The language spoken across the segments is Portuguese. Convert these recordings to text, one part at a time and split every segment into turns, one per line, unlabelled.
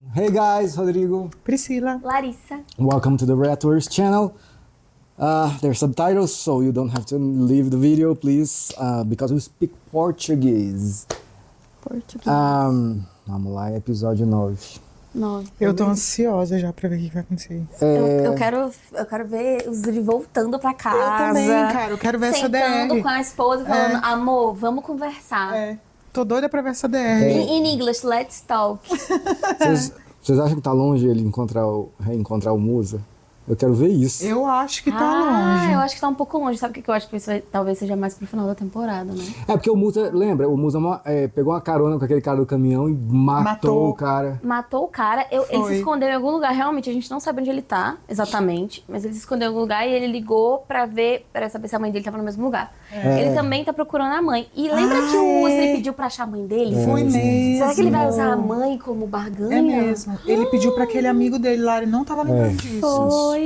Hey guys, Rodrigo.
Priscila.
Larissa.
Welcome to the Reactors channel. There's subtitles, so you don't have to leave the video, please, because we speak Portuguese. Vamos lá, episódio 9.
Eu tô ansiosa já pra ver o que vai acontecer.
Eu quero ver os Yuri voltando pra casa.
Eu também, cara. Eu quero ver essa
Sentando
DR.
com a esposa e falando, amor, vamos conversar.
Tô doida pra ver essa DR.
In English, let's talk.
Vocês acham que tá longe ele reencontrar o Musa? Eu quero ver isso.
Eu acho que tá longe.
Eu acho que tá um pouco longe. Sabe o que eu acho que isso talvez seja mais pro final da temporada, né?
É porque o Musa, lembra? O Musa pegou uma carona com aquele cara do caminhão e matou o cara.
Matou o cara. Ele se escondeu em algum lugar. Realmente, a gente não sabe onde ele tá, exatamente. Mas ele se escondeu em algum lugar e ele ligou pra saber se a mãe dele tava no mesmo lugar. Ele também tá procurando a mãe. E lembra que o Wesley pediu pra achar a mãe dele?
Foi mesmo.
Será que ele vai usar a mãe como barganha?
É mesmo. Ele pediu pra aquele amigo dele lá, ele não tava lembrando disso.
Foi.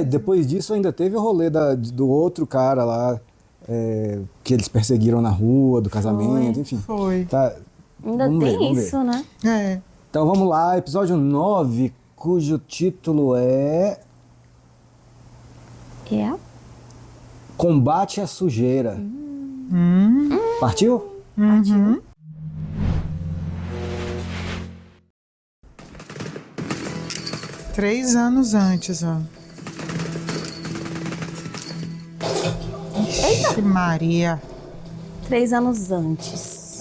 Depois disso ainda teve o rolê do outro cara lá, que eles perseguiram na rua, do casamento, enfim.
Foi.
Tá,
Ainda
vamos
tem
ver.
isso, né?
Então vamos lá, episódio 9, cujo título é... Combate à sujeira. Partiu?
Uhum. Três anos antes, ó. Ixi, Maria.
3 anos antes.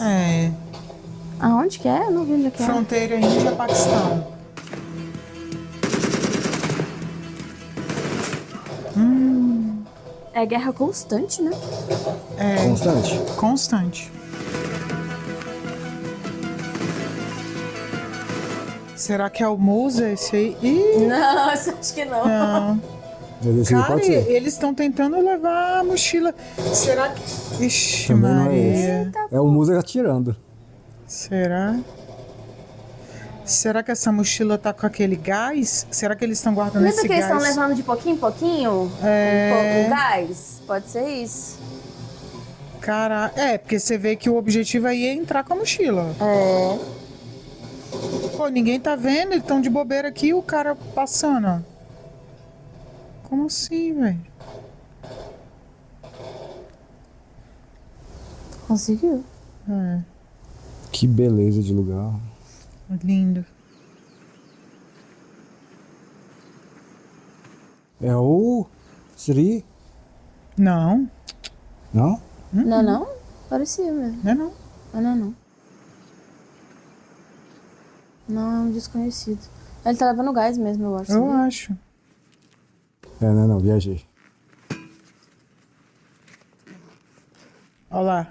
Aonde que é? Eu não vi onde que é.
Fronteira Índia-Paquistão.
É guerra constante, né?
Constante?
Constante. Será que é o Musa esse aí? Ih,
Não, acho que não.
não.
Mas esse aí
Cara,
pode ser.
eles estão tentando levar a mochila. Será que... Ixi,
Também não é
Maria.
esse. É o Musa atirando.
Será? Será que essa mochila tá com aquele gás? Será que eles estão guardando
Lembra
esse
que eles
gás?
estão levando de pouquinho em pouquinho? Um pouco gás? Pode ser isso.
Cara, porque você vê que o objetivo aí é entrar com a mochila. Pô, ninguém tá vendo, eles estão de bobeira aqui e o cara passando, ó. Como assim, velho?
Conseguiu.
Que beleza de lugar.
Lindo.
É o Sri?
Não,
Não?
Não? Parecia mesmo.
não é não.
Não. Não, é um desconhecido. Ele tá levando gás mesmo, eu acho.
Eu
sabia?
acho.
Não, viajei.
Olha lá.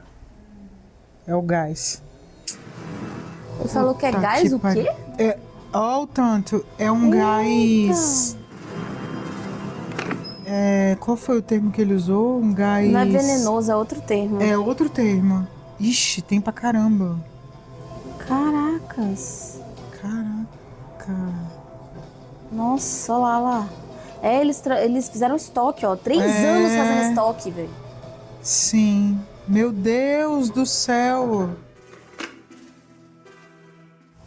É o gás.
Ele falou que é
Tá
gás
que
o
pariu.
quê?
Ó o tanto. É um gás... qual foi o termo que ele usou? Um gás...
Não é venenoso, é outro termo.
É outro termo. Ixi, tem pra caramba.
Caracas.
Caraca.
Nossa, olha lá. Eles fizeram estoque, ó. 3 anos fazendo estoque, velho.
Sim. Meu Deus do céu.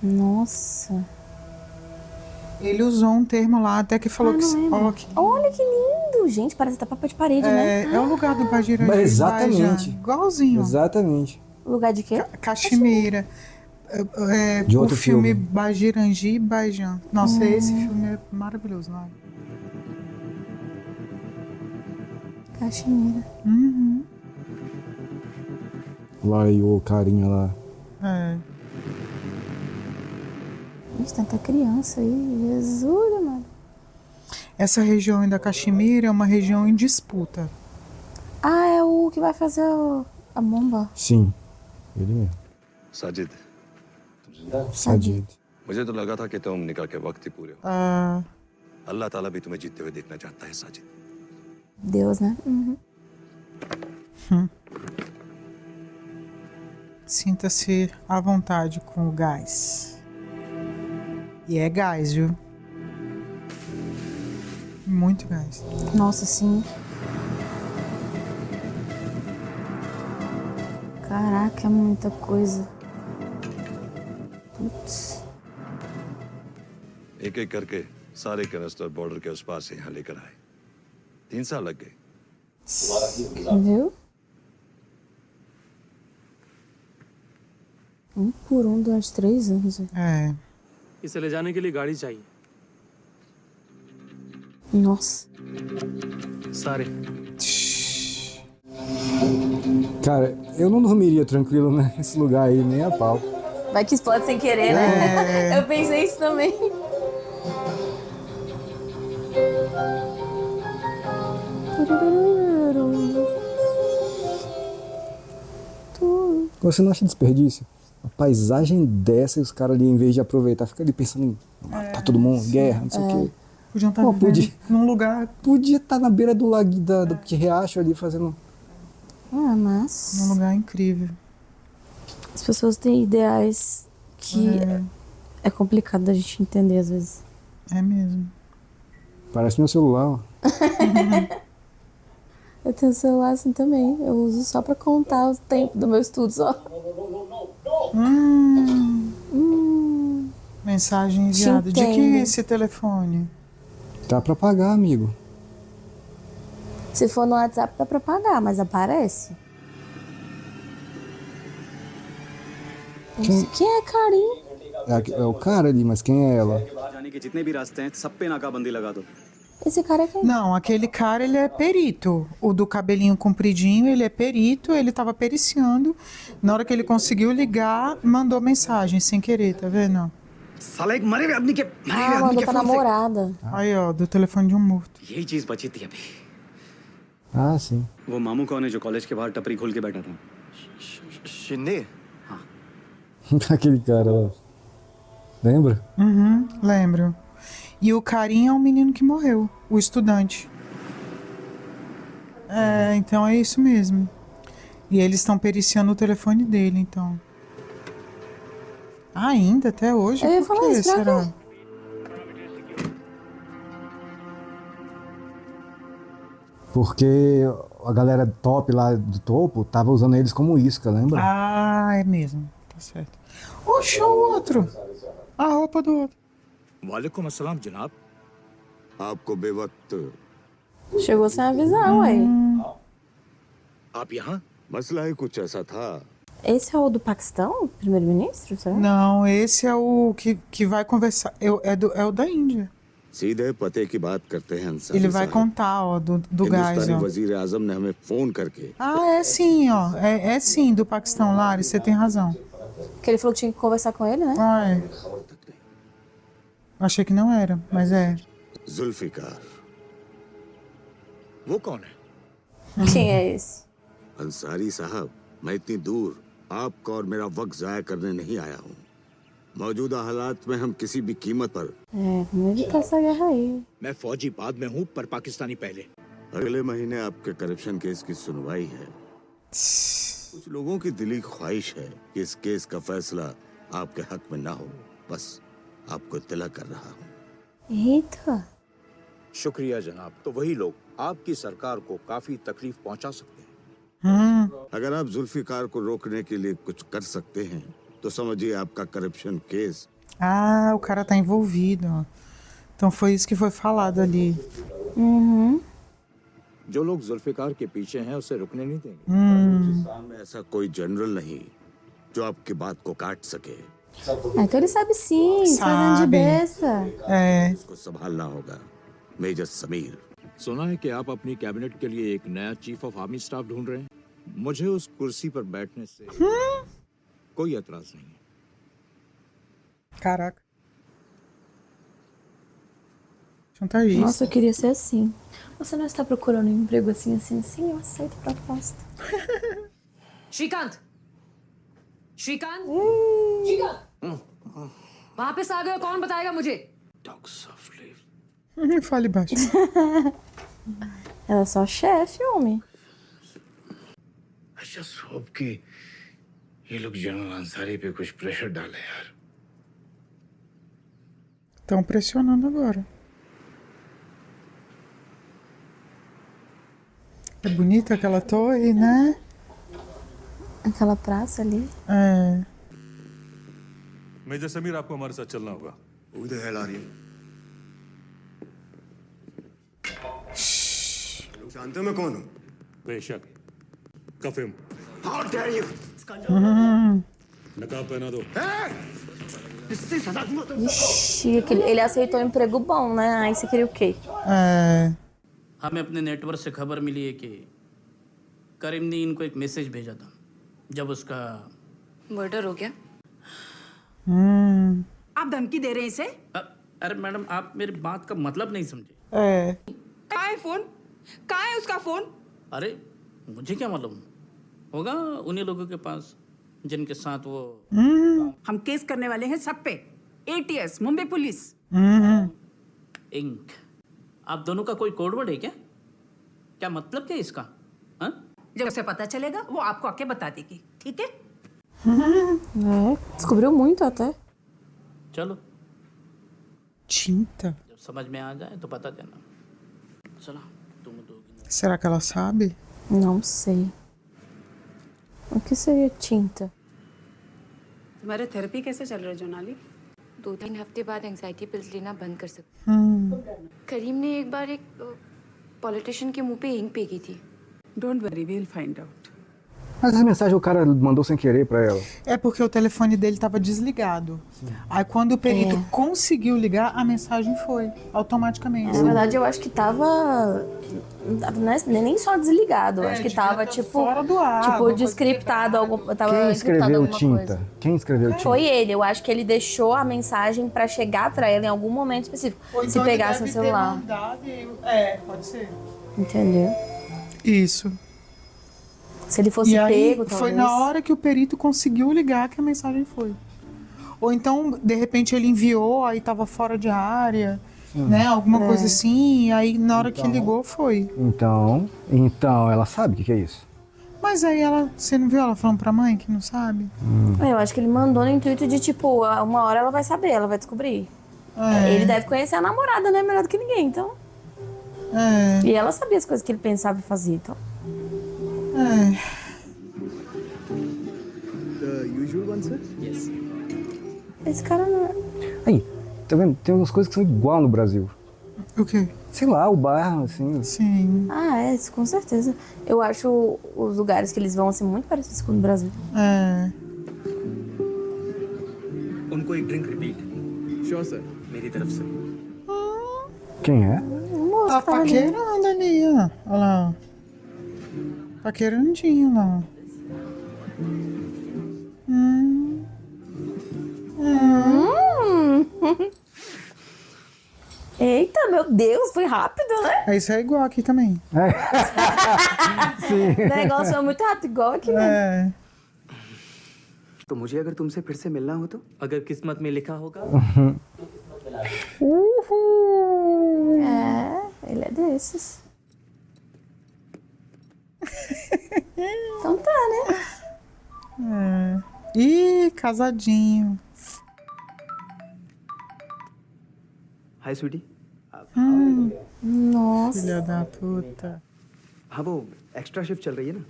Nossa.
Ele usou um termo lá, até que falou que...
Olha que lindo. Gente, parece até papel de parede, né?
É o lugar do Bajirangi.
Mas exatamente.
Igualzinho.
Exatamente.
Lugar de quê?
Caxemira.
De outro
o filme
filme.
Bajirangi e Baijan. Nossa, esse filme é maravilhoso, não é?
Caxemira.
Lá e o carinha lá.
Gente, tanta criança aí. Jesus, mano.
Essa região da Caxemira é uma região em disputa.
Ah, é o que vai fazer a bomba.
Sim, ele mesmo.
Sajid
Sadid.
मुझे तो लगा था कि तुम निकाह के वक्त ही पूरे हो अल्लाह ताला भी तुम्हें जीते हुए देखना चाहता है Sajid
Deus, né?
Sinta-se à vontade com o gás. E é gás, viu? Muito gás.
Nossa, sim. Caraca, é muita coisa. Putz.
एक एक करके सारे कैनिस्टर बॉर्डर के उस पार से यहाँ लेकर आए। 3 साल लग गए।
Viu? Por durante 3 anos.
É.
इसे ले जाने के लिए गाड़ी चाहिए।
Nossa.
सारे।
Cara, eu não dormiria tranquilo nesse lugar aí, nem a pau.
Vai que explode sem querer, né? Eu pensei isso também.
Você não acha desperdício? Uma paisagem dessa e os caras ali, em vez de aproveitar, fica ali pensando em matar todo mundo, guerra, não sei o quê.
Podiam estar
Pô,
vivendo
podia-
num lugar,
Podia estar na beira do lago do riacho ali fazendo.
Ah, mas
num lugar incrível.
as pessoas têm ideais que é complicado da gente entender às vezes.
É mesmo.
Parece meu celular, ó.
Eu tenho celular assim também. Eu uso só pra contar o tempo do meu estudo só.
Mensagem enviada. De quem
entendo.
é esse telefone?
Dá pra pagar, amigo.
Se for no WhatsApp dá pra pagar, mas aparece. Quem é Karim?
É o cara ali, mas quem é ela?
जाने के जितने भी रास्ते हैं सब पे नाकाबंदी लगा दो।
Esse cara é quem?
Não, aquele cara, ele é perito. O do cabelinho compridinho, ele é perito, ele tava periciando. Na hora que ele conseguiu ligar, mandou mensagem sem querer, tá vendo?
साला एक मरे हुए आदमी के
Ah, mandou pra namorada.
Aí, ó, do telefone de um morto.
यही चीज बची थी अभी।
Ah, sim.
वो मामू कौन है जो कॉलेज के बाहर टपरी खोल के बैठा था?
Shinde?
Aquele cara lá. Lembra?
Uhum, lembro. E o carinha é o menino que morreu, o estudante. É, então é isso mesmo. E eles estão periciando o telefone dele, então. Ainda, até hoje?
Eu ia
Por
falar
que
isso, pra
será?
quê?
Porque a galera top lá do topo tava usando eles como isca, lembra?
Ah, é mesmo. Tá certo. Oxe, o outro. A roupa do outro.
वालेकुम अस्सलाम जनाब।
आपको बेवक्त
Chegou sem avisar, ué.
आप यहाँ?
मसला ही कुछ ऐसा था।
Esse é o do Paquistão? Primeiro-ministro, será?
Não, esse é o que vai conversar. É o da Índia.
सीधे पते की बात करते हैं अंसारी
Ele vai
साहब।
contar, ó, do gás,
हिंदुस्तानी
ó.
वजीर आजम ने हमें फोन करके
Ah, é sim, ó. É sim, do Paquistão, Lari, você tem razão.
Que ele falou que tinha que conversar com ele, né?
Ah, é. Achei que não era, mas é.
जुल्फिकार
वो कौन है?
Quem é esse?
अंसारी साहब, मैं इतनी दूर आपका और मेरा वक्त जाया करने नहीं आया हूँ। मौजूदा हालात में हम किसी भी कीमत पर
É, vamos evitar essa guerra aí.
मैं फौजी बाद में हूँ पर पाकिस्तानी पहले।
अगले महीने आपके करप्शन केस की सुनवाई है। कुछ लोगों की दिली ख्वाहिश है कि इस केस का फैसला आपके हक में ना हो। बस आपको इत्तला कर रहा हूँ।
Eita.
शुक्रिया जनाब। तो वही लोग आपकी सरकार को काफी तकलीफ पहुंचा सकते हैं।
अगर आप जुल्फिकार को रोकने के लिए कुछ कर सकते हैं तो समझिए आपका corruption case
Ah, o cara tá envolvido, ó. Então foi isso que foi falado ali.
जो लोग जुल्फिकार के पीछे हैं उसे रुकने नहीं देंगे।
पाकिस्तान में ऐसा कोई जनरल नहीं जो आपकी बात को काट सके।
Ah, então ele sabe sim, fazendo de
Sabe.
besta.
É.
इसको संभालना होगा। मेजर समीर
सुना है कि आप अपनी कैबिनेट के लिए एक नया चीफ ऑफ आर्मी स्टाफ ढूंढ रहे हैं। मुझे उस कुर्सी पर बैठने से कोई एतराज नहीं है।
Caraca. Chantagista.
Nossa, eu queria ser assim. Você não está procurando um emprego assim, assim? Eu aceito a proposta.
Shrikant श्रीकांत श्रीकांत वापस आ गए हो, कौन बताएगा मुझे?
Fale baixo.
Ela é só chefe, homem.
I just hope कि ये लोग जनरल अंसारी पे कुछ प्रेशर डाले यार।
Estão pressionando agora. É bonita aquela torre, né?
Aquela praça ali.
É.
मेजर समीर आपको हमारे साथ चलना होगा
Who the hell are you?
जानते हो मैं कौन हूँ?
बेशक कफिम
How dare you?
नकाब पहना दो
इससे सजा दूंगा तो
Ixi, ele aceitou um emprego bom, né? Aí você queria o quê?
É.
हमें अपने नेटवर्क से खबर मिली है कि करीम ने इनको एक मैसेज भेजा था जब उसका
मर्डर हो गया।
आप धमकी दे रहे हैं इसे?
अरे मैडम आप मेरी बात का मतलब नहीं समझे।
É.
कहाँ है फोन? कहाँ है उसका फोन?
अरे मुझे क्या मालूम, होगा उन्हीं लोगों के पास जिनके साथ वो
हम केस करने वाले हैं सब पे। ATS मुंबई पुलिस।
इंक। आप दोनों का कोई कोडवर्ड है क्या? क्या मतलब क्या है इसका? हाँ?
जब उसे पता चलेगा वो आपको आके बता देगी, ठीक है?
É, descobriu muito até.
चलो
Tinta?
जब समझ में आ जाए तो बता देना। चलो तुम दोगी।
Será que ela sabe?
Não sei. O que seria tinta?
तुम्हारे थेरेपी कैसे चल रहा है जोनाली?
2-3 हफ्ते बाद एंजाइटी पिल्स लेना बंद कर सकते। करीम ने एक बार एक पॉलिटिशियन के मुंह पे इंक फेंकी थी।
Don't worry we will find out.
Mas essa mensagem o cara mandou sem querer pra ela.
É porque o telefone dele estava desligado. Aí quando o perito conseguiu ligar, a mensagem foi automaticamente.
Na verdade, eu acho que tava. Não é nem só desligado. Eu acho que tava, tipo.
Fora do ar.
Tipo, descriptado. Tava
Quem
encriptado
escreveu
alguma
tinta?
coisa.
Quem escreveu tinta?
Foi ele. Eu acho que ele deixou a mensagem pra chegar pra ela em algum momento específico.
Ou
Se
então ele
pegasse o
deve ter
celular.
mandado e- pode ser.
Entendeu?
Isso.
Se ele fosse
E aí
pego, talvez.
foi na hora que o perito conseguiu ligar que a mensagem foi. Ou então, de repente, ele enviou, aí tava fora de área, né? Alguma coisa assim, e aí na hora que ligou foi.
Então, ela sabe o que é isso?
Mas aí você não viu ela falando pra mãe que não sabe?
Eu acho que ele mandou no intuito de, tipo, uma hora ela vai saber, ela vai descobrir. Ele deve conhecer a namorada, né? Melhor do que ninguém, então. E ela sabia as coisas que ele pensava e fazia, então.
The usual one, sir? Yes.
Esse cara não é.
Aí, tá vendo? Tem umas coisas que são igual no Brasil.
O quê?
Sei lá, o bairro, assim.
Sim.
Ah, isso com certeza. Eu acho os lugares que eles vão, assim, muito parecidos com o Brasil.
उनको एक drink repeat sure sir मेरी तरफ से
Quem é?
Moço,
Tá paquerando ali, ó. Olha lá, ó. Paquerandinho lá.
Eita, meu Deus, foi rápido, né?
Isso é igual aqui também.
O negócio foi muito rápido, igual aqui mesmo.
तो मुझे अगर तुमसे फिर से मिलना हो तो
अगर किस्मत में लिखा होगा
É, ele é desses. Então tá, né?
Ih, casadinho.
हाय Sweety
Nossa.
Filha da puta.
हाँ वो एक्स्ट्रा शिफ्ट चल रही है ना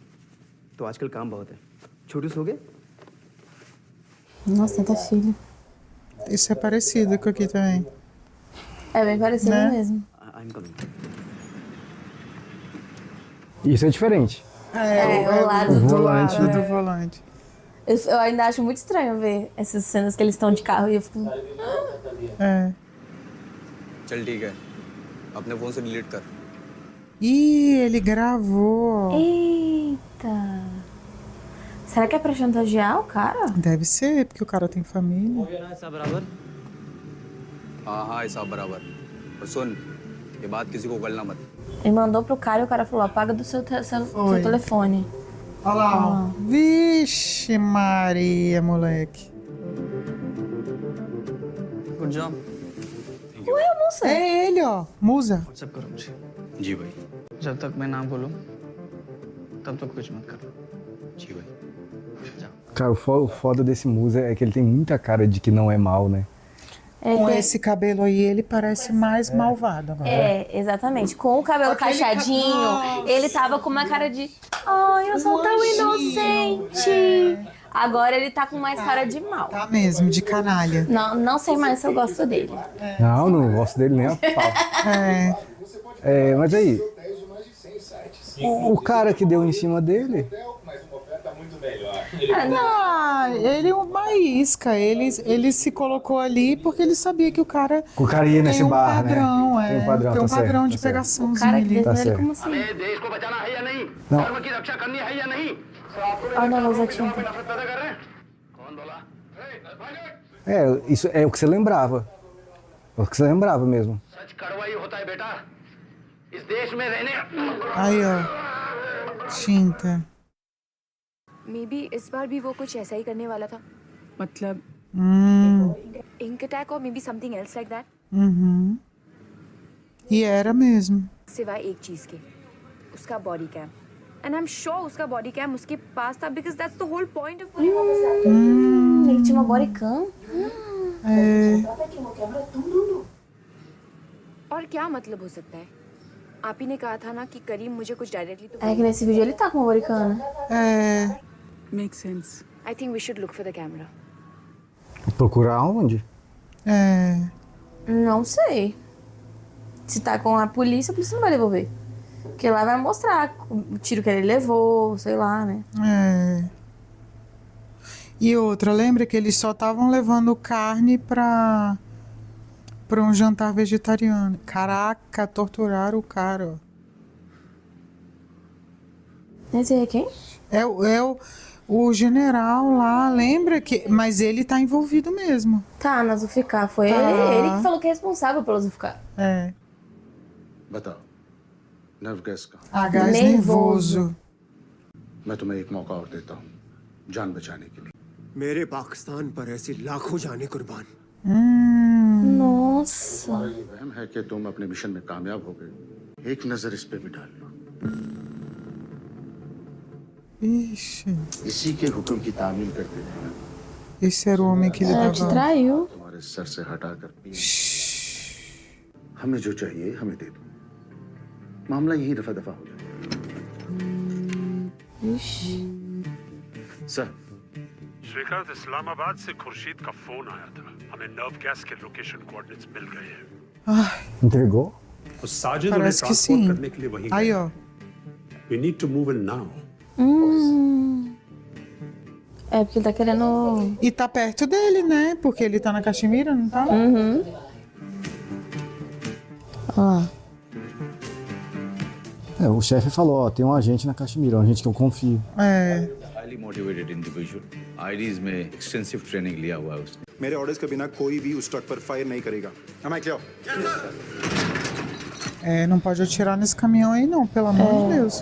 तो आजकल काम बहुत है छोटू सो गए
Nossa, tenta filho.
Isso é parecido com aqui também.
É bem parecido
Né?
mesmo.
I am coming
Isso é diferente.
O lado do
volante.
lado.
Do volante.
Eu ainda acho muito estranho ver essas cenas que eles estão de carro e eu fico.
É.
चल ठीक है अपने फोन से डिलीट कर
Ih, ele gravou.
Eita! Será que é pra chantagear o cara?
Deve ser, porque o cara tem família.
ऐसा बराबर
हाँ हाँ हिसाब बराबर और सुन ये बात किसी को गलना मत
Ele mandou pro cara e o cara falou: apaga do seu telefone.
Olha lá, ó. Vixe Maria, moleque.
Good job
Ué, moça.
É ele, ó. Musa.
व्हाट्सएप करो मुझे
जी भाई
जब तक मैं ना बोलूं तब तक कुछ मत करो
जी भाई
Cara, o foda desse Musa é que ele tem muita cara de que não é mal, né?
Com esse cabelo aí, ele parece mais malvado agora.
É, exatamente. Com o cabelo cacheadinho, ele tava com uma cara de. Ai, eu sou tão inocente. Agora ele tá com mais cara de mal.
Tá mesmo, de canalha.
Não sei mais se eu gosto dele.
Não gosto dele nem a pau.
É.
Mas aí, O cara que deu em cima dele?
Ele é uma isca. Ele se colocou ali porque ele sabia que o cara
O cara ia nesse
tem um
bar,
padrão,
né?
Tem um padrão
tá certo,
de
tá certo.
pegação.
O cara que deu
Tá
nele,
certo.
como assim?
Não.
Ah, não, usa tinta.
Isso é o que você lembrava. É o que você lembrava mesmo.
Aí, ó. Tinta.
May be इस बार भी वो कुछ ऐसा ही करने वाला था
मतलब
ink attack और maybe something else like that
Uhum. E era mesmo.
सिवाय एक चीज के उसका body cam and I am sure उसका बॉडी कैम उसके पास था because that's the whole point of
Ele tinha uma bodycam.
और क्या मतलब हो सकता है आप ही ने कहा था ना कि करीम मुझे कुछ डायरेक्टली तो
É que nesse vídeo ele tá com uma bodycam, né?
Make sense
I think we should look for the camera
Procurar onde?
Não sei. Se tá com a polícia não vai devolver. Porque lá vai mostrar o tiro que ele levou, sei lá, né?
E outra, lembra que eles só estavam levando carne pra um jantar vegetariano. Caraca, torturaram o cara, ó.
Esse aí é quem?
O general lá, lembra que... Mas ele tá envolvido mesmo.
Tá, na Zulficar. Foi ele que falou que é responsável pelo Zulficar.
बताओ nerve gas का
Ah, gás nervoso.
मैं तुम्हें एक मौका और देता हूँ जान बचाने के लिए
मेरे पाकिस्तान पर ऐसी लाखों जाने कुर्बान
Nossa.
ये वहम है कि तुम अपने मिशन में कामयाब हो गए एक नजर इस पे भी डाल लो
Ixi,
इसी के हुक्म की तामील करते रहना
esse era o homem que ele
Te
dava...
traiu.
तुम्हारे सर से हटाकर हमें जो चाहिए हमें दे दो मामला यही दफा दफा हो जाए
Ixi.
सर
श्रीकांत इस्लामाबाद से खुर्शीद का फोन आया था हमें नर्व गैस के लोकेशन कोऑर्डिनेट्स मिल गए हैं
Entregou?
साजिद उन्हें
Parece que
ट्रांसपोर्ट
sim.
करने के लिए वहीं
Aí, ó.
We need to move in now
É porque ele tá querendo...
E tá perto dele, né? Porque ele tá na Caxemira, não tá?
Olha lá.
O chefe falou, ó, tem um agente na Caxemira, um agente que eu confio.
Highly motivated individual IDs में extensive training लिया हुआ है उसने
मेरे ऑर्डर्स के बिना कोई भी उस ट्रक पर फायर नहीं करेगा Am I clear?
Não pode atirar nesse caminhão aí, não, pelo amor de Deus.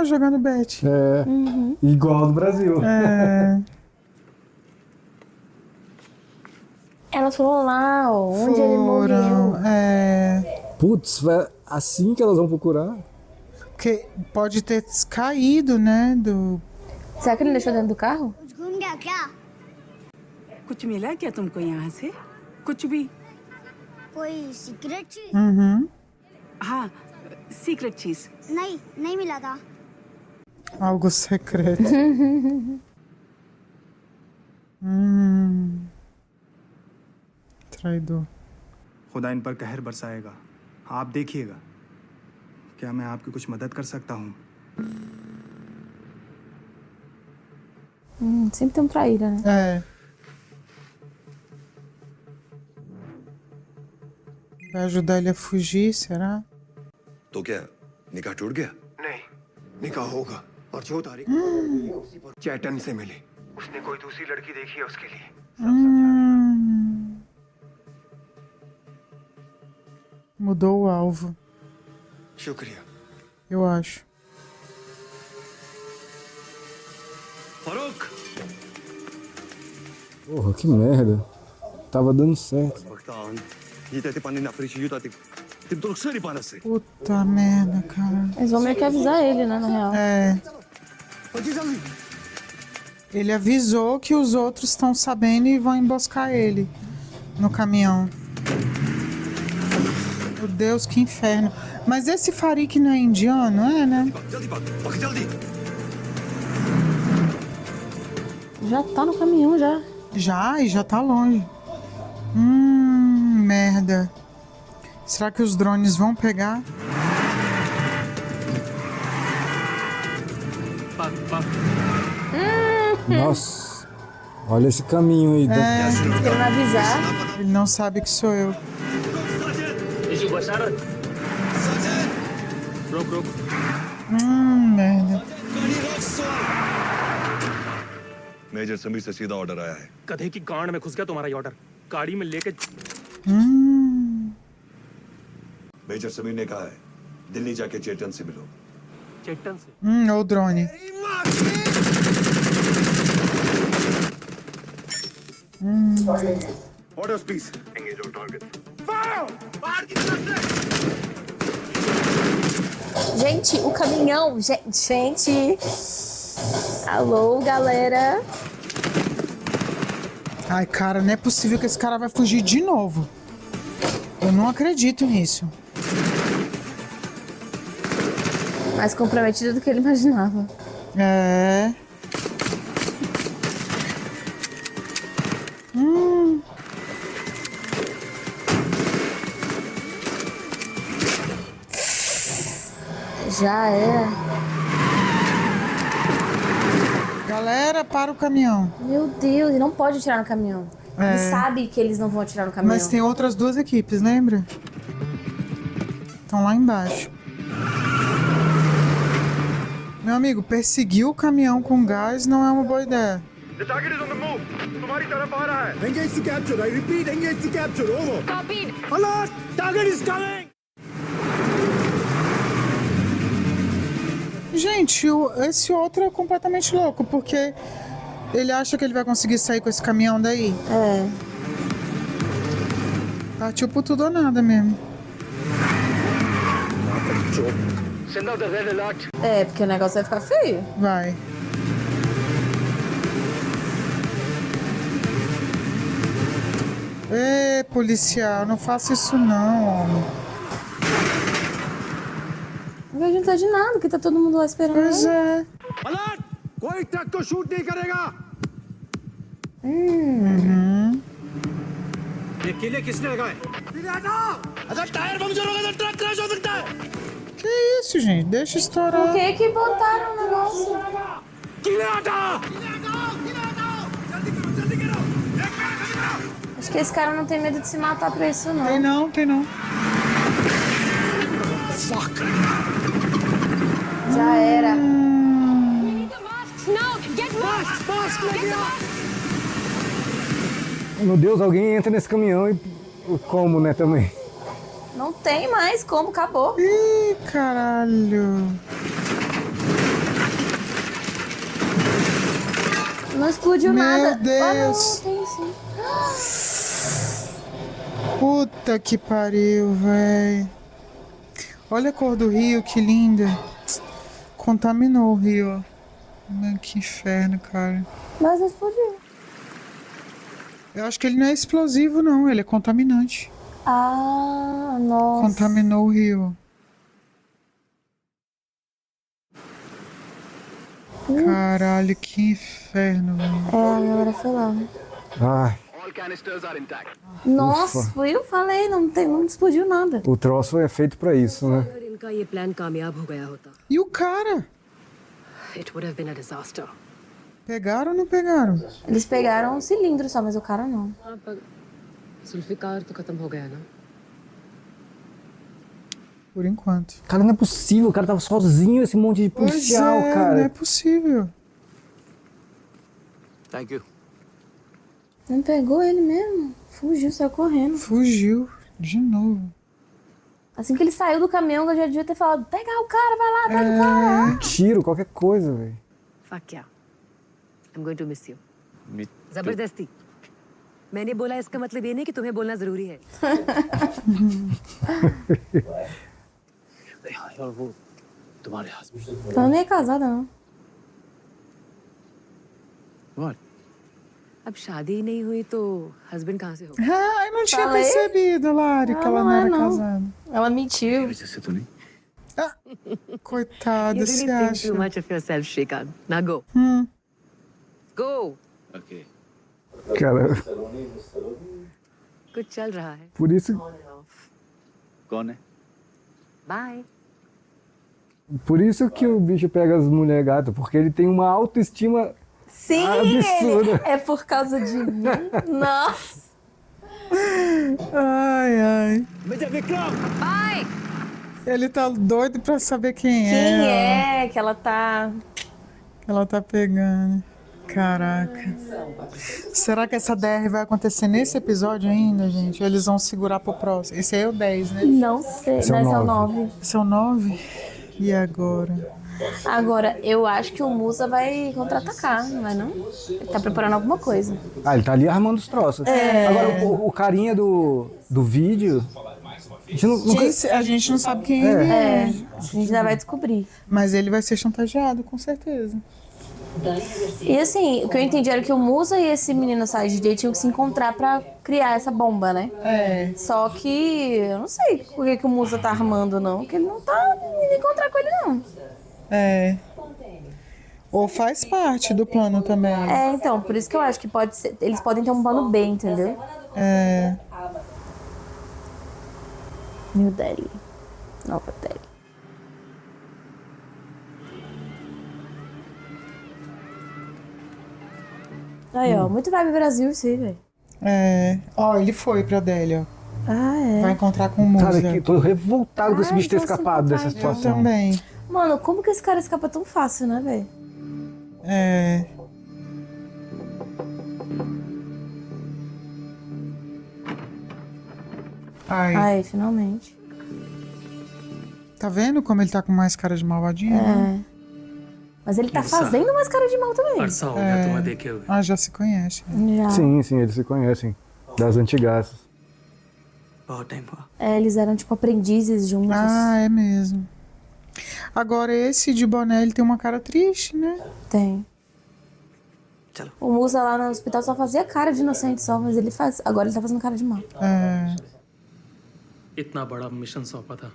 Jogando bet.
Igual do Brasil.
Elas foram lá, ó, onde ele morreu.
Putz, é assim que elas vão procurar?
Porque pode ter caído, né?
Será que ele deixou dentro do carro?
घूम गया क्या कुछ मिला क्या तुमको यहाँ से कुछ भी
कोई सीक्रेट चीज
हाँ सीक्रेट चीज
नहीं मिला था
Algo secreto. Traidor.
खुदा इन पर कहर बरसाएगा आप देखिएगा क्या मैं आपकी कुछ मदद कर सकता हूँ
Sempre tem traíra, né?
Vai ajudar ele a fugir, será?
तो क्या निकाह टूट गया
नहीं निकाह होगा और जो तारीख चैटन से मिली उसने कोई दूसरी लड़की देखी है उसके लिए
Mudou o alvo.
शुक्रिया
Eu acho.
Farooq
Porra, que merda. Tava dando certo.
बख्तान ये तेरे पानी ना फ्रिज ये ताती tem torcere para ser
Puta merda, cara.
Eles vão meio que avisar ele, né, na real.
Ele avisou que os outros estão sabendo e vão emboscar ele no caminhão. Meu Deus, que inferno. Mas esse Farik não é indiano, né?
Já tá no caminhão, já.
Já, e já tá longe. merda. Será que os drones vão pegar?
Nossa, olha esse caminho aí.
Querendo avisar.
Ele não sabe que sou eu. Merda.
Major Sameer से सीधा ऑर्डर आया है
गधे की गांड में घुस गया तुम्हारा ये ऑर्डर गाड़ी में लेके
मेजर समीर ने कहा है दिल्ली जाके चेतन से मिलो
चेतन से
O drone.
Orders please engage on target fire बाहर की तरफ से
Gente, o caminhão. Gente. Alô, galera.
Ai, cara, não é possível que esse cara vai fugir de novo. Eu não acredito nisso.
Mais comprometido do que ele imaginava.
É.
Já era.
Galera, para o caminhão.
Meu Deus, ele não pode atirar no caminhão.
É.
Ele sabe que eles não vão atirar no caminhão.
Mas tem outras duas equipes, lembra? Estão lá embaixo. Meu amigo, perseguir o caminhão com gás não é uma boa ideia.
The target is on the move. तुम्हारी तरफ आ रहा है. Engage to capture. I repeat, engage to capture. Over.
Copied.
Alert! Target is coming.
Gente, esse outro é completamente louco, porque ele acha que ele vai conseguir sair com esse caminhão daí.
É.
Partiu por tudo ou nada mesmo.
Send out the red alert.
É, porque o negócio vai ficar feio.
Vai. Ê, policial, não faça isso não, homem.
Não vai adiantar de nada, porque tá todo mundo lá esperando.
Pois é.
Alert! कोई ट्रक को शूट नहीं करेगा.
ये किले किसने लगाए?
अगर tyre puncture होगा तो ट्रक क्रैश हो सकता है.
Que isso, gente? Deixa estourar.
Por que que botaram o negócio?
किले हटा.
Acho que esse cara não tem medo de se matar pra isso, não.
Tem não, tem não.
Fuck.
Já era.
Meu Deus, alguém entra nesse caminhão e como, né, também?
Não tem mais como, acabou.
Ih, caralho.
Não explodiu nada.
Meu Deus.
Ah, não, tem sim.
Puta que pariu, véi. Olha a cor do rio, que linda. Contaminou o rio, ó. Que inferno, cara.
Mas explodiu.
Eu acho que ele não é explosivo, não. Ele é contaminante.
Ah, nossa.
Contaminou o rio. Caralho, que inferno, velho.
É, a galera foi lá.
Ai,
All canisters are intact.
Nossa,
Ufa.
eu falei, não explodiu nada.
o troço é feito pra isso, né?
अगर इनका ये प्लान कामयाब हो गया होता,
E o cara?
it would have been a disaster.
Pegaram ou não pegaram?
Eles pegaram um cilindro só, mas o cara não.
हाँ, पर जुल्फिकार तो खत्म हो गया ना.
Por enquanto.
Cara, não é possível, o cara tava sozinho, esse monte de policial,
Pois é,
cara.
não é possível.
Thank you.
Não pegou ele mesmo. Fugiu, saiu correndo.
Fugiu. De novo.
Assim que ele saiu do caminhão, eu já devia ter falado: pega o cara, vai lá, pega o cara.
Tiro, qualquer coisa, velho.
Fuck yeah. I'm going to miss you.
Me
जबरदस्ती. मैंने बोला इसका मतलब ये नहीं कि तुम्हें बोलना जरूरी है.
और वो तुम्हारे husband.
Ela nem é casada, não.
What?
अब शादी ही नहीं हुई तो हस्बैंड कहाँ से हो?
Ah, eu não tinha
Falei.
percebido, Lari, que ela não era casada.
Ela mentiu.
जैसे तो नहीं.
Coitada,
You
você
really think
acha?
too much of yourself, Shrikant. Now go. Go.
Okay.
Cara,
कुछ चल रहा है.
Por isso,
कौन है?
Bye.
por isso que o bicho pega as mulheres gatas, porque ele tem uma autoestima
Sim,
absurda.
é por causa de mim. Nossa.
Ai, ai.
Bye.
Ele tá doido pra saber quem
Quem
é.
é que ela tá...
Que ela tá pegando. Caraca. Será que essa DR vai acontecer nesse episódio ainda, gente? Ou eles vão segurar pro próximo? Esse aí é o 10, né?
Não sei,
Esse é o
não, esse é o
9.
9.
Esse é o 9? E agora?
Agora, eu acho que o Musa vai contra-atacar, não vai não? Ele tá preparando alguma coisa.
Ah, ele tá ali armando os troços. Agora, o carinha do vídeo... A gente não,
A gente não sabe quem ele
É,
é.
a gente ainda vai descobrir.
Mas ele vai ser chantageado, com certeza.
E assim, o que eu entendi era que o Musa e esse menino Side DJ tinham que se encontrar pra criar essa bomba, né?
É.
Só que eu não sei por que o Musa tá armando, não. Porque ele não tá indo encontrar com ele, não.
É. Ou faz parte do plano também.
É, então, por isso que eu acho que pode ser. Eles podem ter um plano B, entendeu?
É.
New Delhi. Nova Delhi. Aí, ó, muito vibe Brasil isso aí, velho.
É. Ó, ele foi pra Delhi, ó.
Ah, é.
Vai encontrar com o Musa.
Cara, que tô revoltado com esse bicho ter
então se
escapado dessa
encontrar,
situação.
Eu também.
Mano, como que esse cara escapa tão fácil, né, velho?
É. Ai.
Ai, finalmente.
Tá vendo como ele tá com mais cara de malvadinho? né?
É. Mas ele tá fazendo mais cara de mal também.
अरसा हो गया तुम्हें देखे हुए.
Ah, já se conhece.
Já.
Sim, eles se conhecem. Das antigaças.
बहुत टाइम हुआ.
É, eles eram tipo aprendizes juntos.
Ah, é mesmo. Agora esse de boné, ele tem uma cara triste, né?
Tem.
चलो.
O Musa lá no hospital só fazia cara de inocente só, mas ele faz. Agora ele tá fazendo cara de mal.
É.
इतना बड़ा मिशन सौंपा था.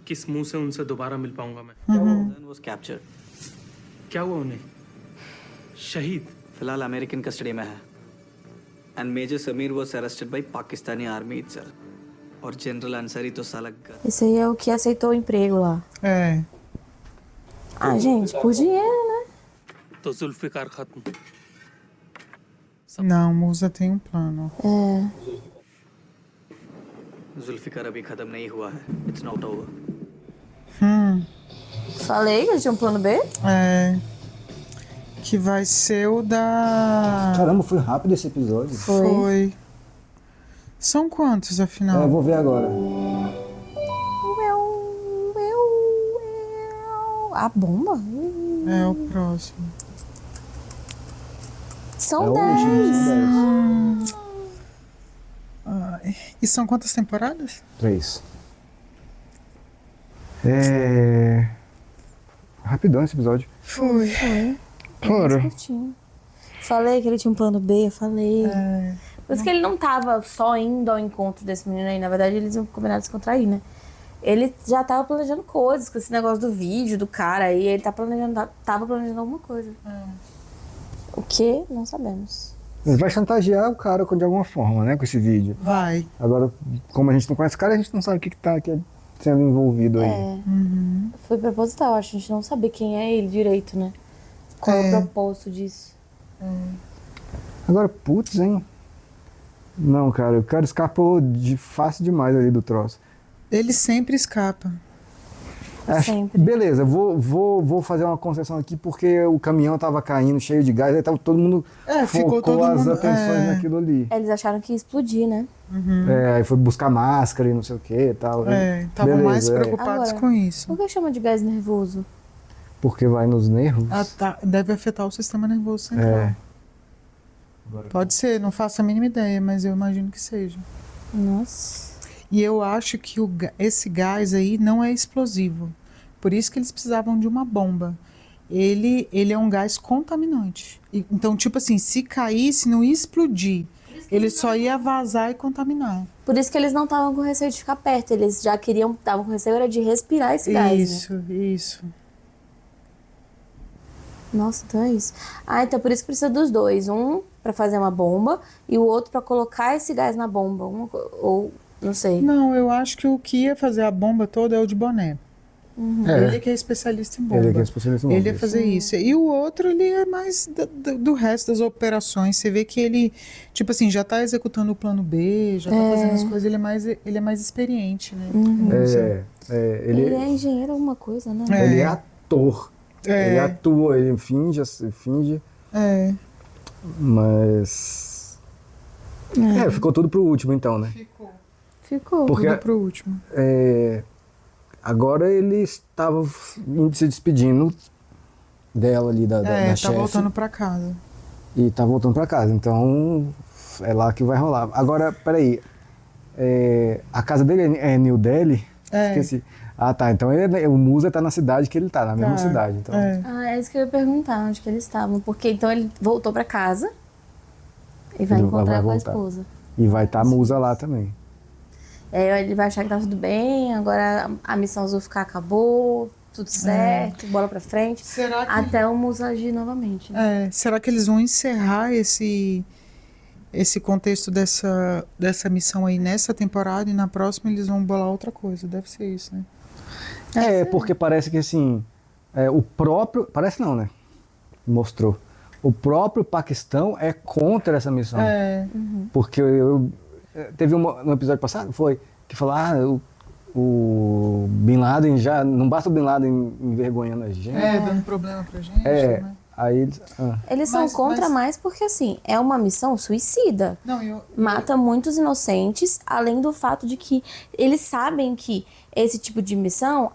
किस मुंह से उनसे दोबारा मिल पाऊंगा मैं?
Then was captured.
क्या हुआ उन्हें? शहीद.
फिलहाल अमेरिकन कस्टडी में है. And Major Samir was arrested by Pakistani army itself. और जनरल अंसारी तो साला
Esse aí é o que aceitou o emprego lá.
É.
Ah, gente, por dinheiro, né?
तो जुल्फिकार खत्म.
Não, Musa tem um plano.
É.
जुल्फिकार अभी खत्म नहीं हुआ है. It's not over.
Falei que ele tinha um plano B?
É. Que vai ser o da...
Caramba, foi rápido esse episódio.
Foi. São quantos, afinal?
Eu vou ver agora.
A bomba?
É o próximo.
São
É hoje,
10.
são 10.
Ai. E são quantas temporadas?
3. Rapidão esse episódio.
Foi.
Cara.
Curtinho. Falei que ele tinha um plano B, eu falei. Por isso que ele não tava só indo ao encontro desse menino aí. Na verdade, eles iam combinar de se contrair, né? Ele já tava planejando coisas com esse negócio do vídeo, do cara aí. Ele tava planejando alguma coisa. O que? Não sabemos.
Ele vai chantagear o cara de alguma forma, né? Com esse vídeo.
Vai.
Agora, como a gente não conhece o cara, a gente não sabe o que tá sendo envolvido aí.
Foi proposital, acho. A gente não sabia quem é ele direito, né? Qual é o propósito disso.
Agora, putz, hein? Não, cara, o cara escapou fácil demais ali do troço.
Ele sempre escapa.
Sempre.
Beleza, vou fazer uma concessão aqui porque o caminhão tava caindo cheio de gás, aí tava todo mundo
ficou
focou
todo
as
mundo-
atenções naquilo ali.
Eles acharam que ia explodir, né?
Aí foi buscar máscara e não sei o que e tal.
Estavam mais preocupados
Agora,
com isso.
Por que chama de gás nervoso?
Porque vai nos nervos.
Ah, tá. Deve afetar o sistema nervoso central.
É.
Pode ser, não faço a mínima ideia, mas eu imagino que seja.
Nossa.
E eu acho que esse gás aí não é explosivo. Por isso que eles precisavam de uma bomba. Ele é um gás contaminante. Então, tipo assim, se caísse, não ia explodir. Ele só ia vazar e contaminar.
Por isso que eles não estavam com receio de ficar perto. Eles já estavam com receio era de respirar esse gás. Né?
Isso.
Nossa, então é isso. Ah, então por isso que precisa dos dois. Um pra fazer uma bomba e o outro pra colocar esse gás na bomba. Ou não sei.
Não, eu acho que o que ia fazer a bomba toda é o de boné. Ele que é especialista em bomba.
Ele que é especialista em bomba.
Ele ia fazer isso. E o outro, ele é mais do resto das operações. Você vê que ele, tipo assim, já tá executando o plano B, já tá fazendo as coisas, ele é mais experiente, né?
Ele é engenheiro alguma coisa, né?
Ele é ator. Ele atua, ele finge. Mas... ficou tudo pro último, então, né?
Ficou
porque,
tudo pro último.
Agora ele estava se despedindo dela ali, da chefe.
Tá voltando pra casa.
E tá voltando pra casa, então é lá que vai rolar. Agora, peraí, a casa dele é New Delhi? Esqueci. Ah, tá, então o Musa tá na cidade que ele tá, na mesma cidade. Então.
É isso que eu ia perguntar, onde que eles estavam. Porque então ele voltou pra casa e vai encontrar com a esposa.
E vai estar a Musa lá também.
Ele vai achar que tá tudo bem, agora a missão Zulfikar acabou, tudo certo, bola pra frente. Até o Musa agir novamente. Né?
Será que eles vão encerrar esse contexto dessa missão aí nessa temporada e na próxima eles vão bolar outra coisa? Deve ser isso, né?
Porque parece que assim, o próprio... Parece não, né? Mostrou. O próprio Paquistão é contra essa missão. Porque teve no episódio passado, que falou, o Bin Laden já... Não basta o Bin Laden envergonhando a gente.
Dando problema pra gente, né?
Aí
eles são contra mais porque, assim, é uma missão suicida. Mata muitos inocentes, além do fato de que eles sabem que esse tipo de missão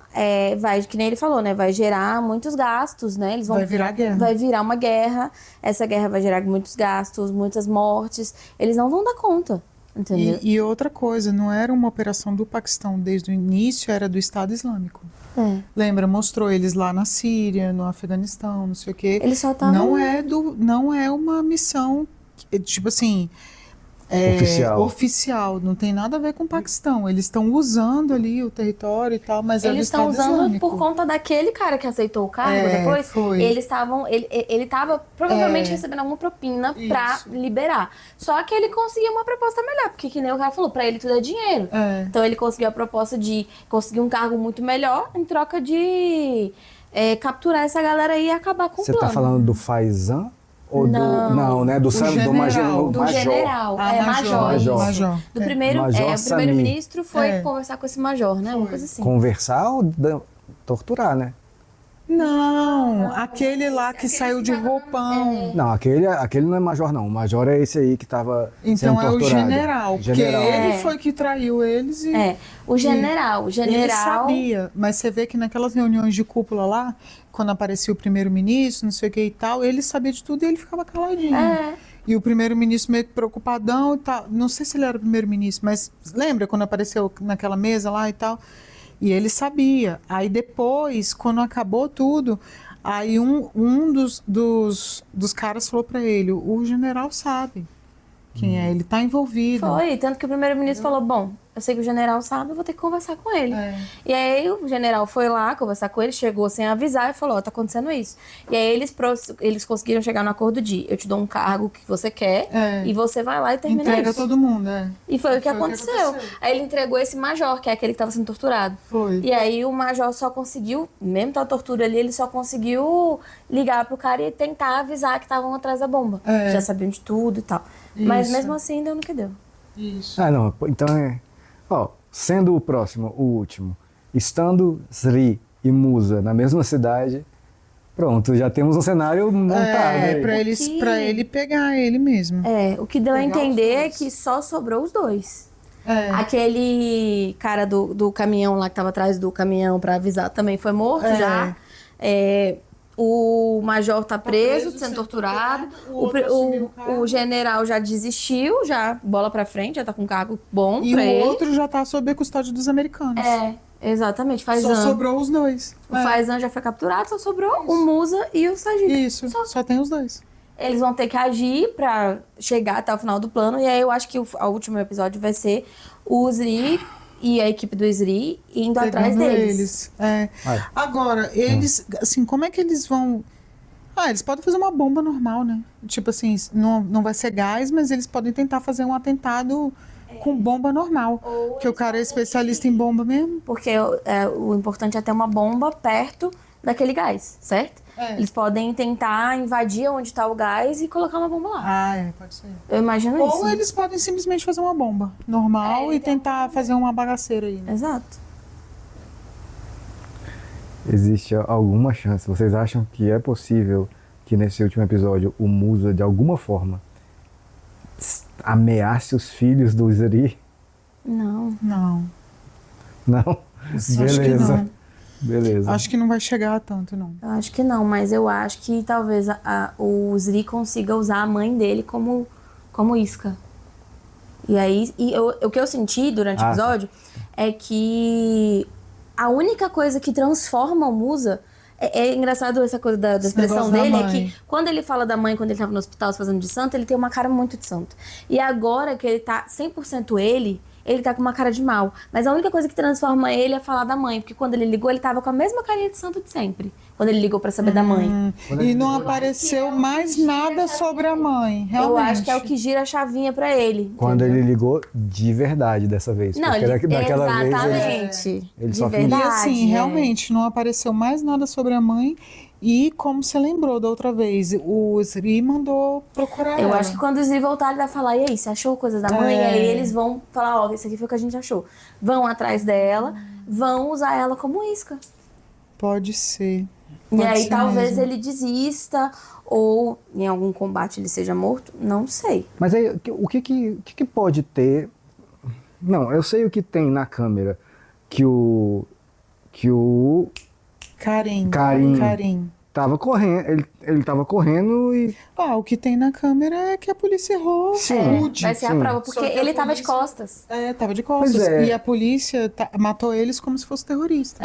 vai, que nem ele falou, né? Vai gerar muitos gastos, né? Eles vão,
vai virar guerra.
Vai virar uma guerra. Essa guerra vai gerar muitos gastos, muitas mortes. Eles não vão dar conta. Entendeu?
E outra coisa, não era uma operação do Paquistão desde o início, era do Estado Islâmico. Lembra, mostrou eles lá na Síria, no Afeganistão, não sei o quê.
Eles só estavam...
Não é uma missão, tipo assim... oficial, não tem nada a ver com o Paquistão. Eles estão usando ali o território e tal, mas
eles estão usando Islâmico. Por conta daquele cara que aceitou o cargo depois. Eles estavam, ele estava provavelmente recebendo alguma propina pra liberar. Só que ele conseguiu uma proposta melhor, porque que nem o cara falou, pra ele tudo é dinheiro. Então ele conseguiu a proposta de conseguir um cargo muito melhor em troca de capturar essa galera aí e acabar com o plano.
Você tá falando do Faizan? Não, né? Do
general.
Major.
Do primeiro, o primeiro-ministro foi conversar com esse major, né? Uma coisa assim.
Conversar ou torturar, né?
Não, aquele lá que saiu de roupão.
Não, aquele não é major, não. O major é esse aí que estava sendo torturado.
Então é o general, porque ele foi que traiu eles e...
O general.
Ele sabia, mas você vê que naquelas reuniões de cúpula lá, quando aparecia o primeiro-ministro, não sei o que e tal, ele sabia de tudo e ele ficava caladinho. E o primeiro-ministro meio que preocupadão e tal. Não sei se ele era o primeiro-ministro, mas lembra quando apareceu naquela mesa lá e tal? E ele sabia. Aí depois, quando acabou tudo, aí um dos caras falou para ele, o general sabe quem é, ele tá envolvido.
Foi, tanto que o primeiro-ministro falou, bom, eu sei que o general sabe, eu vou ter que conversar com ele. E aí o general foi lá conversar com ele, chegou sem avisar e falou, tá acontecendo isso. E aí eles conseguiram chegar no acordo de, eu te dou um cargo que você quer e você vai lá e termina
Entrega
isso.
todo mundo,
E foi o que aconteceu. Aí ele entregou esse major, que é aquele que estava sendo torturado. E aí o major só conseguiu, mesmo com a tortura ali, ele só conseguiu ligar pro cara e tentar avisar que estavam atrás da bomba. Já sabiam de tudo e tal. Mas mesmo assim deu no que deu.
Não, então sendo o próximo, o último, estando Sri e Musa na mesma cidade, pronto, já temos um cenário montado.
Pra ele pegar ele mesmo.
O que deu a entender é que só sobrou os dois. Aquele cara do caminhão lá que tava atrás do caminhão pra avisar também foi morto já. O major tá preso, sendo torturado. O general já desistiu, já bola pra frente, já tá com um cargo bom pra ele.
E o outro já tá sob a custódia dos americanos.
Exatamente. Faizan.
Só sobrou os dois.
O Faizan já foi capturado, só sobrou o Musa e o Sajid.
Isso, só tem os dois.
Eles vão ter que agir pra chegar até o final do plano. E aí eu acho que o último episódio vai ser o Sri e a equipe do Sri indo atrás deles.
Agora, eles, assim, como é que eles vão... Eles podem fazer uma bomba normal, né? Tipo assim, não vai ser gás, mas eles podem tentar fazer um atentado com bomba normal. Porque o cara é especialista em bomba mesmo.
Porque o importante é ter uma bomba perto daquele gás, certo? Eles podem tentar invadir onde está o gás e colocar uma bomba lá.
Pode ser.
Eu imagino isso.
Ou eles podem simplesmente fazer uma bomba normal e tentar fazer uma bagaceira aí. Né?
Exato.
Existe alguma chance? Vocês acham que é possível que nesse último episódio o Musa, de alguma forma, ameace os filhos do Zri?
Não.
Não?
Beleza.
Acho que não.
Beleza.
Acho que não vai chegar a tanto, não.
Eu acho que não, mas eu acho que talvez o Zri consiga usar a mãe dele como isca. E aí, o que eu senti durante o episódio é que a única coisa que transforma o Musa... É engraçado essa coisa da expressão dele, é que quando ele fala da mãe, quando ele tava no hospital se fazendo de santo, ele tem uma cara muito de santo. E agora que ele tá 100% ele tá com uma cara de mal. Mas a única coisa que transforma ele é falar da mãe, porque quando ele ligou, ele tava com a mesma carinha de santo de sempre. Quando ele ligou pra saber da mãe.
E não apareceu mais nada sobre a mãe, realmente.
Eu acho que é o que gira a chavinha pra ele.
Quando ele ligou de verdade dessa vez.
Não, exatamente.
Ele
de
só
verdade.
E assim, realmente, não apareceu mais nada sobre a mãe. E como você lembrou da outra vez, o Zri mandou procurar
Eu
ela.
acho que quando o Zri voltar, ele vai falar, e aí, você achou coisas da mãe? E aí eles vão falar, isso aqui foi o que a gente achou. Vão atrás dela, vão usar ela como isca.
Pode ser.
E aí talvez ele desista, ou em algum combate ele seja morto, não sei.
Mas aí, o que pode ter... Não, eu sei o que tem na câmera, que o
Karim
tava correndo, ele tava correndo e...
o que tem na câmera é que a polícia errou.
Vai ser a prova, porque ele tava de costas.
Tava de costas. E a polícia matou eles como se fosse terrorista.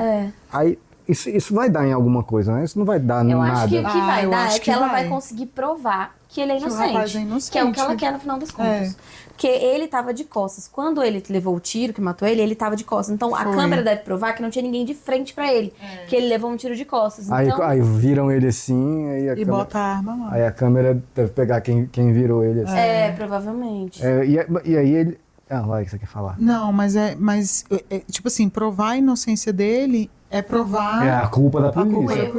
Aí, isso vai dar em alguma coisa, né? Isso não vai dar nada.
Eu acho que o que vai dar é que ela vai conseguir provar que ele é inocente.
Que o rapaz é inocente.
Que é o que ela quer no final das contas. Porque ele tava de costas. Quando ele levou o tiro que matou ele tava de costas. Então a câmera deve provar que não tinha ninguém de frente pra ele. Que ele levou um tiro de costas. Então...
Aí viram ele assim, aí a
câmera... bota a arma lá.
Aí a câmera deve pegar quem virou ele assim.
Provavelmente.
E aí ele... vai que você quer falar.
Não, mas tipo assim, provar a inocência dele é provar...
É a culpa da polícia.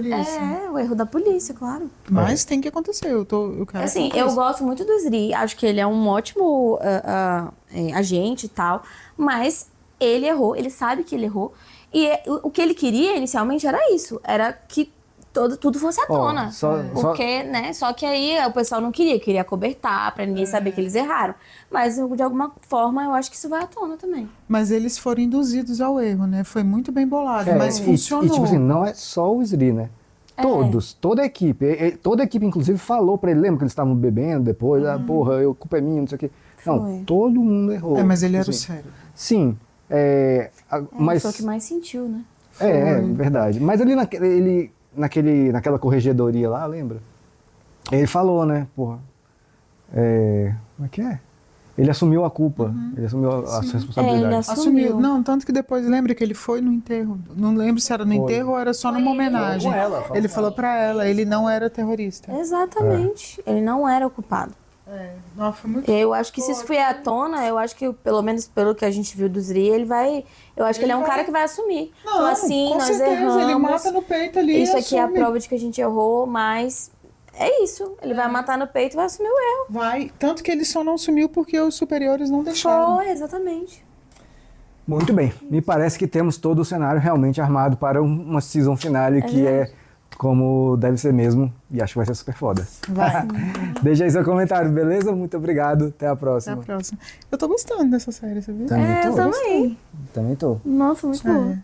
O erro da polícia, claro.
Mas tem que acontecer, eu quero
assim, eu gosto muito do Zri, acho que ele é um ótimo agente e tal, mas ele errou, ele sabe que ele errou, e o que ele queria inicialmente era isso, era que tudo fosse à tona. Só que aí o pessoal não queria acobertar pra ninguém saber que eles erraram. Mas de alguma forma eu acho que isso vai à tona também.
Mas eles foram induzidos ao erro, né? Foi muito bem bolado, mas funcionou.
E tipo assim, não é só o Zri, né? Toda a equipe inclusive falou pra ele, lembra que eles estavam bebendo depois, a culpa é minha, não sei o quê. Não, todo mundo errou.
Mas ele era o sério.
Sim. Mas
foi o que mais sentiu, né?
Verdade. Mas ali naquela corregedoria lá, lembra? Ele falou, né? Como é que é? Ele assumiu a culpa, ele assumiu a responsabilidade.
Ele assumiu.
Não, tanto que depois, lembra que ele foi no enterro. Não lembro se era no enterro ou era só numa homenagem. Ele falou pra ela, ele não era terrorista.
Exatamente, ele não era o culpado.
Foi muito
eu acho que se isso vier à tona, eu acho que, pelo menos pelo que a gente viu do Zri, eu acho que ele é um cara que vai assumir.
Não,
então, assim,
com
nós
certeza,
erramos.
Ele mata no peito ali.
Isso aqui é a prova de que a gente errou, mas é isso. Ele vai matar no peito e vai assumir o erro.
Vai. Tanto que ele só não assumiu porque os superiores não deixaram.
Exatamente.
Muito bem. Me parece que temos todo o cenário realmente armado para uma season finale que é como deve ser mesmo, e acho que vai ser super foda.
Vai.
Deixa aí seu comentário, beleza? Muito obrigado, até a próxima.
Até a próxima. Eu tô gostando dessa série, você viu?
Eu também.
Também tô.
Nossa, muito boa.